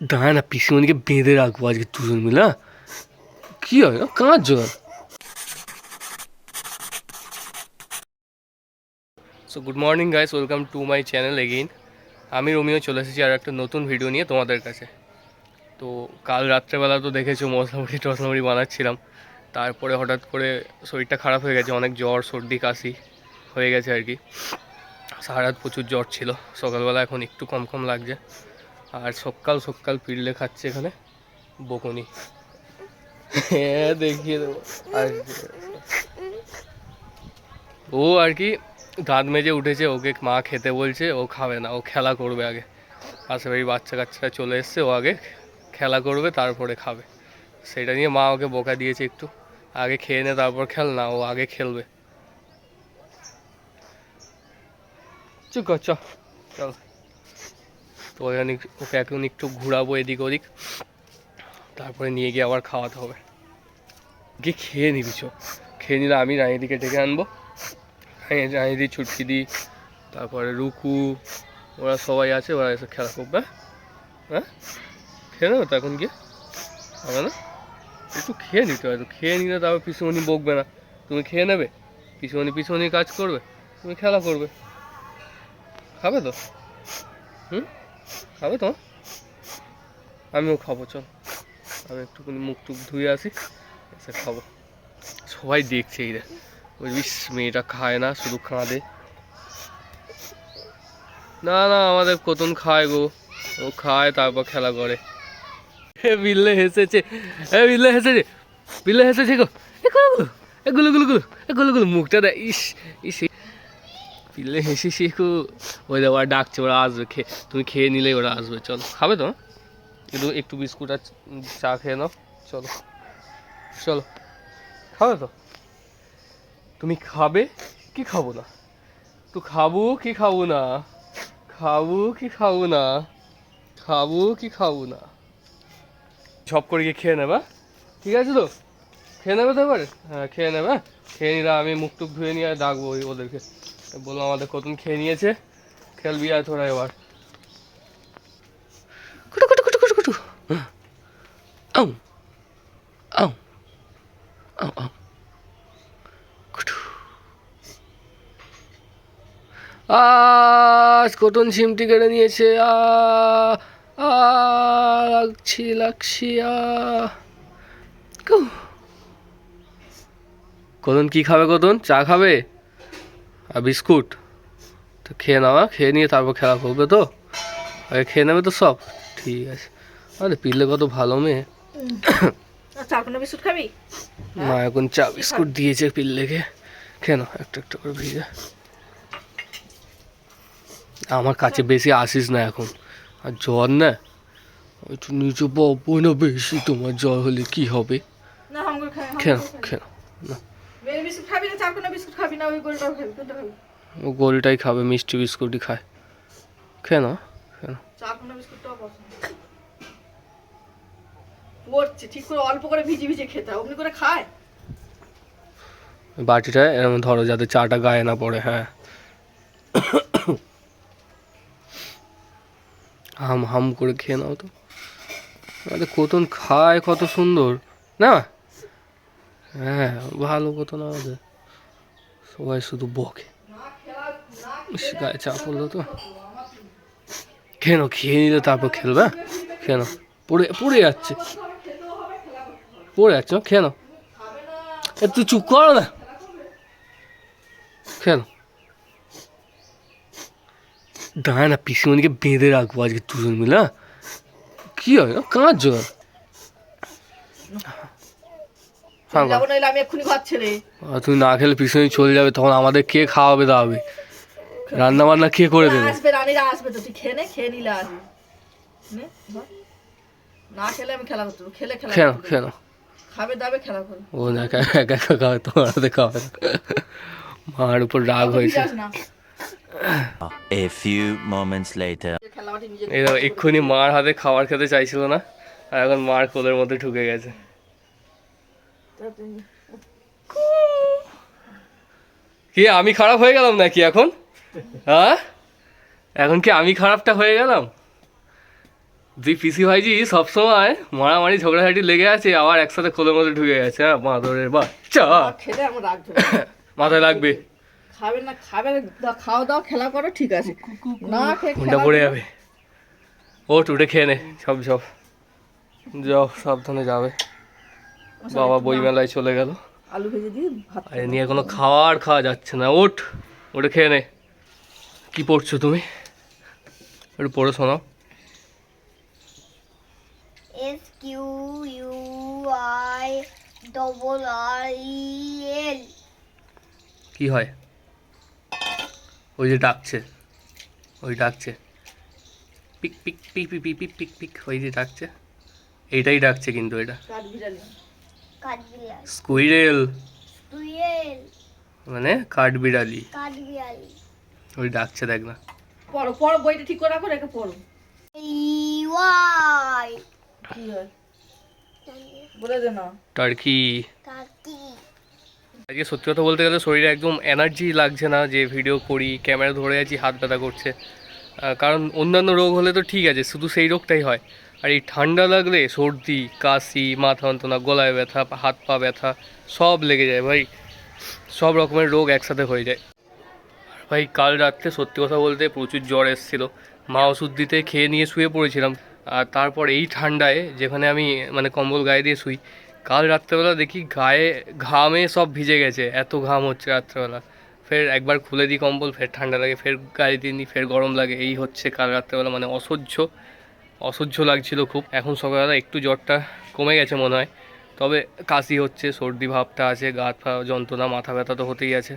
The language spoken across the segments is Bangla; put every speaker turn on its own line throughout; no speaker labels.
দাঁড়া না, পিসিমণিকে বেঁধে রাখবো আজকে দুজন মিলে। কি হয় কাঁচ জল। So good morning guys, welcome to my channel again. আমি রোমিও চলে এসেছি আর একটা নতুন ভিডিও নিয়ে তোমাদের কাছে। তো কাল রাত্রেবেলা তো দেখেছো মশলামুড়ি বানাচ্ছিলাম, তারপরে হঠাৎ করে শরীরটা খারাপ হয়ে গেছে, অনেক জ্বর সর্দি কাশি হয়ে গেছে আর কি। সারা রাত প্রচুর জ্বর ছিল, সকালবেলা এখন একটু কম কম লাগছে। আর সকাল সকাল পিরলে খাচ্ছে এখানে বকুনি। হ্যাঁ দেখিয়ে দেবো। আর ও আর কি দাঁত মেজে উঠেছে, ওকে মা খেতে বলছে, ও খাবে না, ও খেলা করবে আগে। পাশাপাশি বাচ্চা কাচ্চারা চলে এসছে, ও আগে খেলা করবে তারপরে খাবে। সেটা নিয়ে মা ওকে বকা দিয়েছে একটু, আগে খেয়ে নে তারপর খেল না, ও আগে খেলবে। চুপ কর, চল তো ওকে এখন একটু ঘুরাবো এদিক ওদিক, তারপরে নিয়ে গিয়ে আবার খাওয়াতে হবে। গিয়ে খেয়ে নিবি, চো খেয়ে নিলে আমি রানীদিকে ডেকে আনবো। রানীদি, ছুটকি দি, তারপরে রুকু, ওরা সবাই আছে, ওরা এসে খেলা করবে। হ্যাঁ খেয়ে নেবে তো এখন গিয়ে, হবে না? একটু খেয়ে নিতে হয়, তো খেয়ে নিলে তারপর পিসুমণি বকবে না। তুমি খেয়ে নেবে, পিসুমণি কাজ করবে, তুমি খেলা করবে। খাবে তো? খাবে তো? আমিও খাবো, চল আমি একটুখানি মুখ টুক ধুয়ে আসি, এসে খাবো। সবাই দেখছে এই রে, বুঝবিস মেয়েটা খায় না, শুধু কাঁদে। না না, আমাদের কতন খায় গো, ও খায় তারপর খেলা করে। বিল্লে হেসেছে, বিল্লে হেসেছে, বিল্লে হেসেছে গো। গুলো গুলো গুলো গুলো গুলো মুখটা দেয়, ইস ইস। বিল্লে হেসে শেখো। ওই ওরা ডাকছে, ওরা আসবে, তুমি খেয়ে নিলেই ওরা আসবে। চলো খাবে তো? একটু বিস্কুট আর চা খেয়ে নাও, চলো চলো। খাবে তো? তুমি খাবে কি খাবো না? তো খাবো কি খাবো না? খাবো কি খাবো না? খাবো কি খাবো না? সব করে গিয়ে খেয়ে নেবা, ঠিক আছে তো? খেয়ে নেবে তো এবারে? হ্যাঁ খেয়ে নেবে। খেয়ে নিলে আমি মুখ টুক ধুয়ে নিয়ে ডাকবো ওদেরকে, বলবো আমাদের কতন খেয়ে নিয়েছে, খেলবি আর তোরা এবার। কুটু কুটু কুটু কুটু কুটু। আউ আউ আউ আউ কুটু। আজ কটন সিমটি কেড়ে নিয়েছে। লাগছি লাগছি। কতন কি খাবে? কতন চা খাবে আর বিস্কুট? তো খেয়ে নেওয়া, খেয়ে নিয়ে তারপর খেলা করবে তো? আগে খেয়ে নেবে তো সব, ঠিক আছে। আরে পিলে কত ভালো মেয়ে।
বিস্কুট খাবি?
মা এখন চা বিস্কুট দিয়েছে পিল্লেকে, খেয়ে নাও একটা একটা করে ভিজে। আমার কাছে বেশি আসিস না এখন, আর জ্বর না, একটু নিচু পাবো না বেশি, তোমার জ্বর হলে কি হবে? খেয়ে নাও খেয়ে নাও। ও গোলটাই খাবে, মিষ্টি বিস্কুটই খায়। খেয়ে নাও খেয়ে নাও।
ঠিক করে অল্প করে ভিজে ভিজে খেতে হয়, অমনি করে খায়।
বাটিটা এরকম ধরো যাতে চাটা গায়ে না পড়ে। হ্যাঁ হাম হাম করে খেয়ে নাও তো। আরে কতন খায় কত সুন্দর না? হ্যাঁ ভালো কত না, আমাদের সবাই শুধু বকে। গায়ে চা পড়লো তো, খেয়ে নাও, খেয়ে নিলে তারপর খেলবে। খেয়ে নাও, পড়ে পড়ে যাচ্ছে, পড়ে যাচ্ছে, খেয়ে নাও। তুই চুপ করো না, খেয়ে নাও। দাঁড়া না, পিসিমণিকে বেঁধে রাখবো আজকে দুজন মিলে। কি হয় কাঁচ জল। তুমি না খেলে পিছনে চলে যাবে, তখন আমাদের কে খাওয়াবে দাওয়াবে? রান্না বান্না কে করে দেবে?
রানীরা আসবে তো, তুই খেয়ে নে, খেয়ে নিলে আসবে। না খেলে আমি খেলা করতে, খেলে খেলা
খেয়ে নাও।
খাবে দাবে খেলা করবে।
ও না একা একা খাবে, তোমার হাতে খাবে না। মার উপর রাগ হয়েছে।
A few moments later.
এই দেখো, এক্ষুনি মার হাতে খাবার খেতে চাইছিল না, আর এখন মার কোলের মধ্যে ঢুকে গেছে। কি আমি খারাপ হয়ে গেলাম নাকি এখন? হ্যাঁ এখন কি আমি খারাপটা হয়ে গেলাম? দুই পিসি ভাইজি সবসময় মারামারি ঝগড়াঝাটি লেগে আছে, আবার একসাথে কোলের মধ্যে ঢুকে গেছে। হ্যাঁ বাঁদরের বাচ্চা,
না খেলে আমার রাগ ধরে।
মাথায় লাগবে।
খাবে না, খাবে না, খাওয়া দাওয়া খেলা করো ঠিক আছে, না খেয়ে
ঘুমটা
খেলা
পড়ে
করো।
যাবে। ওঠ, উঠে খেয়ে নে সব সব। যাও সাবধানে যাবে। বাবা বইমেলায় চলে গেল,
আলু ভেজে দিয়ে ভাত
আর এ নিয়ে কোনো খাওয়া যাচ্ছে না। ওঠ, উঠে খেয়ে নে। কি পড়ছো তুমি? একটু পড়ে শোনাও।
SQUIRREL
কি হয়? ওই যে ডাকছে, ওই ডাকছে পিক পিক পিক পিক পিক পিক পিক পিক, ওই যে ডাকছে, এইটাই ডাকছে কিন্তু এটা
কাঠবিড়ালি।
কাঠবিড়াল
স্কুইরেল,
স্কুইরেল
মানে কাঠবিড়ালি,
কাঠবিড়ালি
ওই ডাকছে দেখ না।
পড়ো পড়ো, বইটা ঠিক করে রাখো, রেখে পড়ো।
EY
কি হয় বলে দে না।
টার্কি।
টার্কি
আজকে সত্যি কথা বলতে গেলে শরীরে একদম এনার্জি লাগছে না যে ভিডিও করি, ক্যামেরা ধরে আছি, হাত ব্যথা করছে। কারণ অন্যান্য রোগ হলে তো ঠিক আছে, শুধু সেই রোগটাই হয়। আর এই ঠান্ডা লাগলে সর্দি, কাশি, মাথা যন্ত্রণা, গলায় ব্যথা, হাত পা ব্যথা সব লেগে যায় ভাই, সব রকমের রোগ একসাথে হয়ে যায়। আর ভাই কাল রাত্রে সত্যি কথা বলতে প্রচুর জ্বর এসেছিলো, মা ওষুধ দিতে খেয়ে নিয়ে শুয়ে পড়েছিলাম। আর তারপর এই ঠান্ডায় যেখানে আমি মানে কম্বল গায়ে দিয়ে শুই, কাল রাত্রেবেলা দেখি গায়ে ঘামে সব ভিজে গেছে, এত ঘাম হচ্ছে রাত্রেবেলা। ফের একবার খুলে দিই কম্বল, ফের ঠান্ডা লাগে, ফের গায়ে দিয়ে নিই, ফের গরম লাগে, এই হচ্ছে কাল রাত্রেবেলা। মানে অসহ্য লাগছিল খুব। এখন সকালবেলা একটু জ্বরটা কমে গেছে মনে হয়, তবে কাশি হচ্ছে, সর্দি ভাবটা আছে, গা হাত পা যন্ত্রণা, মাথা ব্যথা তো হতেই আছে।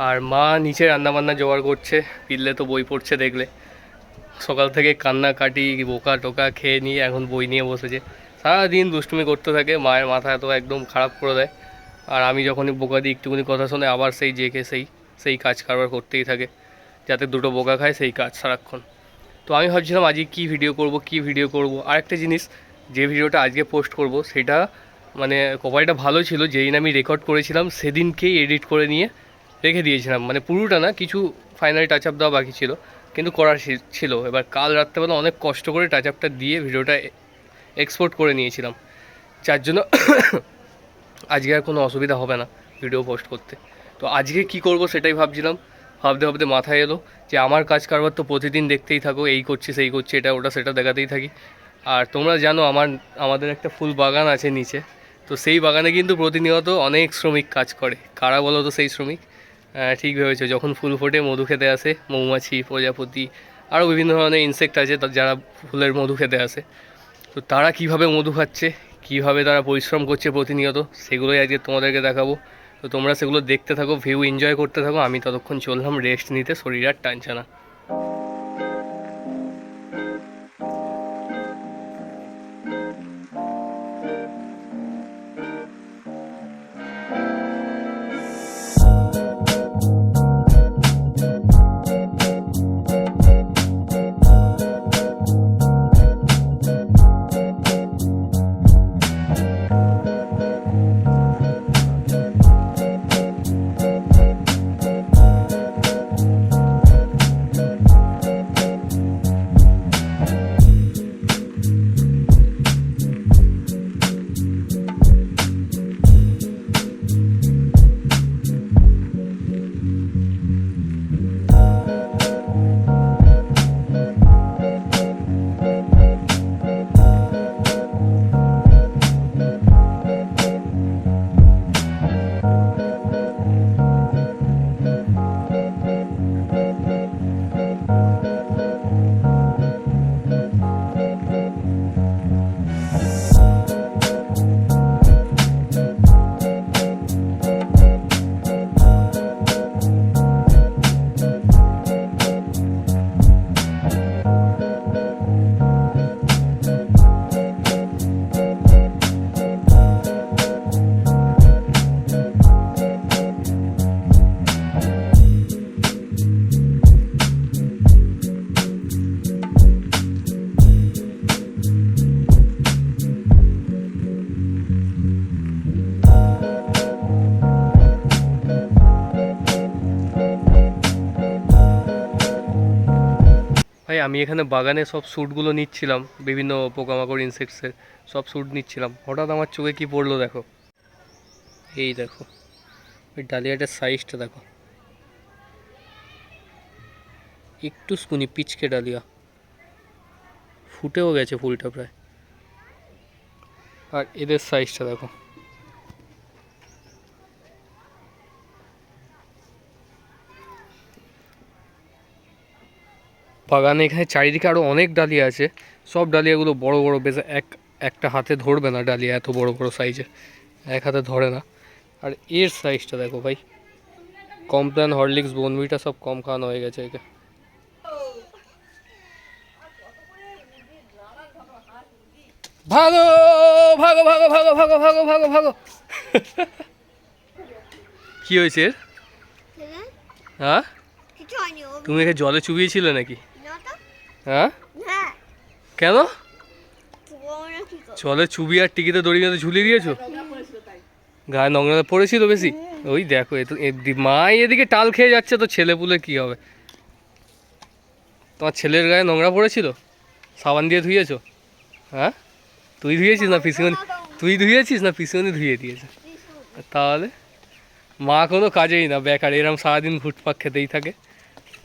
আর মা নিচে রান্নাবান্না জোগাড় করছে, পিল্লে তো বই পড়ছে দেখলে, সকাল থেকে কান্নাকাটি বোকা টোকা খেয়ে নিয়ে এখন বই নিয়ে বসেছে। সারাদিন দুষ্টুমি করতে থাকে, মায়ের মাথা তো একদম খারাপ করে দেয়। আর আমি যখনই বোকা দিই একটুখানি কথা শোনে, আবার সেই জেকে সেই কাজ কারবার করতেই থাকে, যাতে দুটো বোকা খায় সেই কাজ সারাক্ষণ। তো আমি ভাবছিলাম আজকে কী ভিডিও করব। আর একটা জিনিস, যে ভিডিওটা আজকে পোস্ট করব সেটা মানে কপালটা ভালো ছিল, যেই আমি রেকর্ড করেছিলাম সেদিনকেই এডিট করে নিয়ে রেখে দিয়েছিলাম। মানে পুরোটা না, কিছু ফাইনাল টাচ আপ দেওয়া বাকি ছিল, কিন্তু করার ছিল। এবার কাল রাত্রেবেলা অনেক কষ্ট করে টাচ আপটা দিয়ে ভিডিওটা এক্সপোর্ট করে নিয়েছিলাম, যার জন্য আজকে আর কোনো অসুবিধা হবে না ভিডিও পোস্ট করতে। তো আজকে কি করব সেটাই ভাবছিলাম, ভাবতে মাথায় এলো যে আমার কাজ কারবার তো প্রতিদিন দেখতেই থাকো, এই করছি সেই করছি, এটা ওটা সেটা দেখাতেই থাকি। আর তোমরা জানো আমাদের একটা ফুল বাগান আছে নিচে, তো সেই বাগানে কিন্তু প্রতিনিয়ত অনেক শ্রমিক কাজ করে। কারা বলো তো সেই শ্রমিক? ঠিক ভেবেছো, যখন ফুল ফোটে মধু খেতে আসে মৌমাছি, প্রজাপতি, আরও বিভিন্ন ধরনের ইনসেক্ট আছে যারা ফুলের মধু খেতে আসে। তো তারা কিভাবে মধু খাচ্ছে, কিভাবে তারা পরিশ্রম করছে প্রতিনিয়ত, সেগুলোই আজকে তোমাদেরকে দেখাবো। তো তোমরা সেগুলো দেখতে থাকো, ভিউ এনজয় করতে থাকো। আমি ততক্ষণ চললাম রেস্ট নিতে, শরীর আর টানছে না। আমি এখানে বাগানে সব শ্যুটগুলো নিচ্ছিলাম, বিভিন্ন পোকামাকড় ইনসেক্টসের সব শ্যুট নিচ্ছিলাম, হঠাৎ আমার চোখে কি পড়লো দেখো, এই দেখো ওই ডালিয়াটার সাইজটা দেখো, একটু স্কুনি পিচকে ডালিয়া, ফুটেও গেছে ফুলটা প্রায়। আর এদের সাইজটা দেখো, বাগানে এখানে চারিদিকে আরও অনেক ডালিয়া আছে, সব ডালিয়াগুলো বড় বড়, বেশ একটা হাতে ধরবে না ডালিয়া, এত বড় বড় সাইজের, এক হাতে ধরে না। আর এর সাইজটা দেখো ভাই, কমপ্ল্যান হরলিক্স বোনভিটা সব কম খাওয়ানো হয়ে গেছে একে। ভাগো ভাগো ভাগো ভাগো ভাগো ভাগো ভাগো ভাগো কি হয়েছে এর? হ্যাঁ,
কিছু হয়নি ও
তুমি একে জলে চুবিয়েছিলে নাকি?
না তো
হ্যাঁ,
হ্যাঁ
কেন?
ও না কি করে
জলে চুবি আর টিকিতে দড়ি বেঁধে ঝুলিয়ে দিয়েছো? গায়ে নোংরা পড়েছিল বেশি? ওই দেখো, মা এদিকে টাল খেয়ে যাচ্ছে, তো ছেলে পুলে কি হবে? তোমার ছেলের গায়ে নোংরা পড়েছিল, সাবান দিয়ে ধুয়েছো? হ্যাঁ, তুই ধুয়েছিস না পিসিমণি? তুই ধুয়েছিস না পিসিমণি ধুয়ে দিয়েছে? তাহলে মা কোনো কাজেই না, বেকার, এরম সারাদিন ঘুটপাক খেতেই থাকে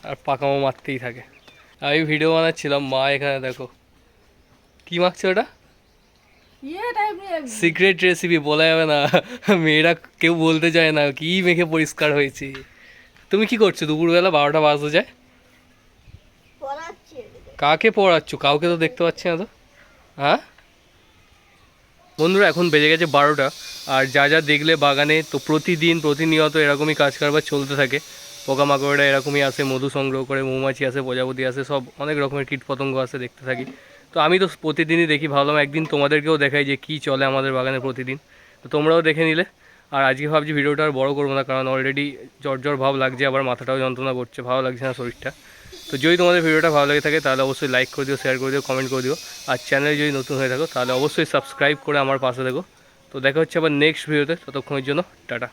আর পাকামো মারতেই থাকে। আমি ভিডিও বানাচ্ছিলাম, মা এখানে দেখো কি মাখছে, ওটা
ইয়ে টাইপের
সিক্রেট রেসিপি, বলা যাবে না, মেয়েরা কেউ বলতে চায় না কি মেখে পরিষ্কার হয়েছে। তুমি কি করছো দুপুরবেলা, 12টা বাজতে যায়?
পড়াচ্ছে
কাকে পড়াচ্ছ? কাউকে তো দেখতে পাচ্ছি না তো। হ্যাঁ বন্ধুরা, এখন বেজে গেছে 12টা, আর যা যা দেখলে বাগানে, তো প্রতিনিয়ত এরকমই কাজ কারবার চলতে থাকে। পোকামাকড়রা এরকমই আসে, মধু সংগ্রহ করে, মৌমাছি আসে, প্রজাপতি আসে, সব অনেক রকমের কীটপতঙ্গ আসে, দেখতে থাকি। তো আমি তো প্রতিদিনই দেখি, ভাবলাম একদিন তোমাদেরকেও দেখাই যে কী চলে আমাদের বাগানে প্রতিদিন, তো তোমরাও দেখে নিলে। আর আজকে ভাবছি ভিডিওটা আর বড় করবো না, কারণ অলরেডি জ্বর ভাব লাগছে, আবার মাথাটাও যন্ত্রণা করছে, ভালো লাগছে না শরীরটা। তো যদি তোমাদের ভিডিওটা ভালো লাগে থাকে তাহলে অবশ্যই লাইক করে দিও, শেয়ার করে দিও, কমেন্ট করে দিও। আর চ্যানেলে যদি নতুন হয়ে থাকো তাহলে অবশ্যই সাবস্ক্রাইব করে আমার পাশে দেখো। তো দেখা হচ্ছে আবার নেক্সট ভিডিওতে, ততক্ষণের জন্য টাটা।